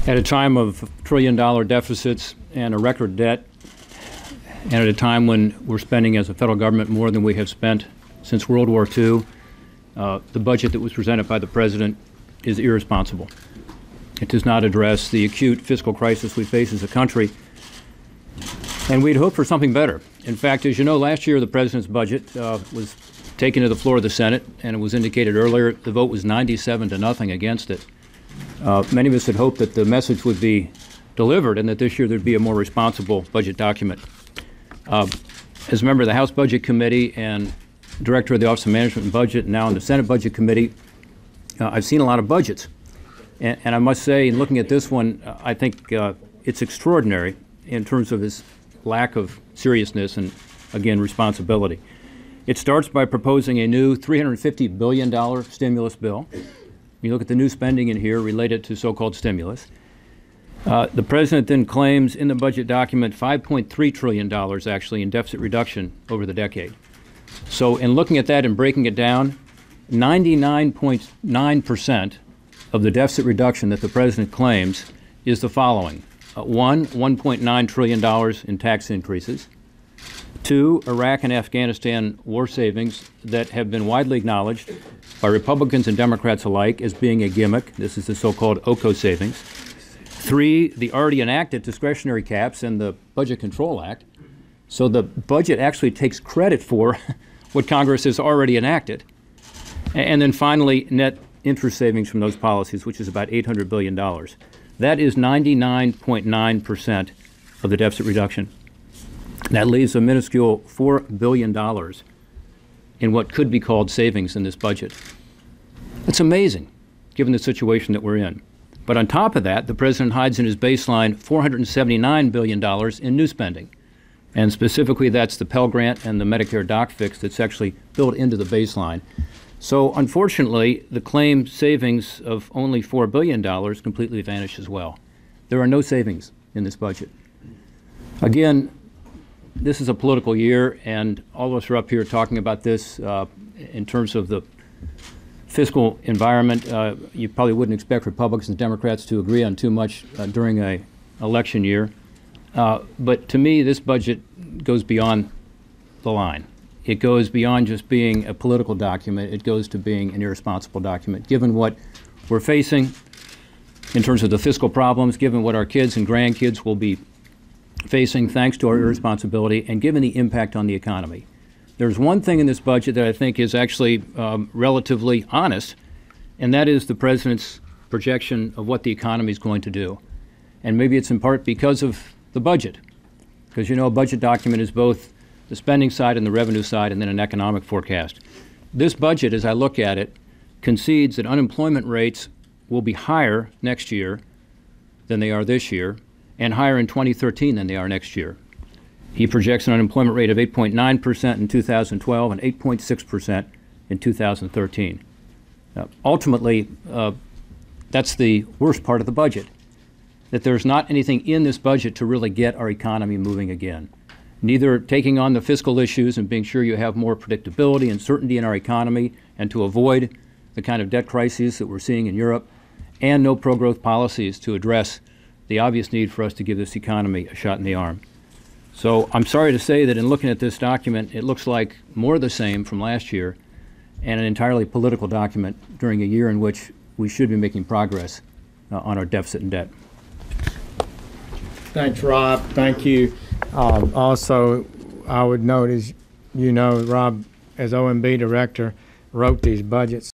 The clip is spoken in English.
At a time of trillion-dollar deficits and a record debt, and at a time when we're spending as a federal government more than we have spent since World War II, the budget that was presented by the President is irresponsible. It does not address the acute fiscal crisis we face as a country, and we'd hoped for something better. In fact, as you know, last year the President's budget was taken to the floor of the Senate, and it was indicated earlier the vote was 97-0 against it. Many of us had hoped that the message would be delivered and that this year there'd be a more responsible budget document. As a member of the House Budget Committee and Director of the Office of Management and Budget, and now in the Senate Budget Committee, I've seen a lot of budgets. And I must say, in looking at this one, I think it's extraordinary in terms of its lack of seriousness and, again, responsibility. It starts by proposing a new $350 billion stimulus bill. You look at the new spending in here related to so-called stimulus. The President then claims in the budget document $5.3 trillion actually in deficit reduction over the decade. So in looking at that and breaking it down, 99.9% of the deficit reduction that the President claims is the following. One, $1.9 trillion in tax increases. Two, Iraq and Afghanistan war savings that have been widely acknowledged by Republicans and Democrats alike as being a gimmick. This is the so-called OCO savings. Three, the already enacted discretionary caps and the Budget Control Act. So the budget actually takes credit for what Congress has already enacted. And then finally, net interest savings from those policies, which is about $800 billion. That is 99.9% of the deficit reduction. That leaves a minuscule $4 billion in what could be called savings in this budget. It's amazing, given the situation that we're in. But on top of that, the President hides in his baseline $479 billion in new spending. And specifically, that's the Pell Grant and the Medicare doc fix that's actually built into the baseline. So unfortunately, the claimed savings of only $4 billion completely vanish as well. There are no savings in this budget. Again, this is a political year, and all of us are up here talking about this in terms of the fiscal environment. You probably wouldn't expect Republicans and Democrats to agree on too much during an election year. But to me, this budget goes beyond the line. It goes beyond just being a political document. It goes to being an irresponsible document. Given what we're facing in terms of the fiscal problems, given what our kids and grandkids will be facing thanks to our irresponsibility, and given the impact on the economy. There's one thing in this budget that I think is actually relatively honest, and that is the President's projection of what the economy is going to do. And maybe it's in part because of the budget, because you know a budget document is both the spending side and the revenue side, and then an economic forecast. This budget, as I look at it, concedes that unemployment rates will be higher next year than they are this year, and higher in 2013 than they are next year. He projects an unemployment rate of 8.9% in 2012 and 8.6% in 2013. Ultimately, that's the worst part of the budget, that there's not anything in this budget to really get our economy moving again. Neither taking on the fiscal issues and being sure you have more predictability and certainty in our economy and to avoid the kind of debt crises that we're seeing in Europe, and no pro-growth policies to address the obvious need for us to give this economy a shot in the arm. So I'm sorry to say that in looking at this document, it looks like more of the same from last year and an entirely political document during a year in which we should be making progress on our deficit and debt. Thanks, Rob. Thank you. Also, I would note, as you know, Rob, as OMB director, wrote these budgets.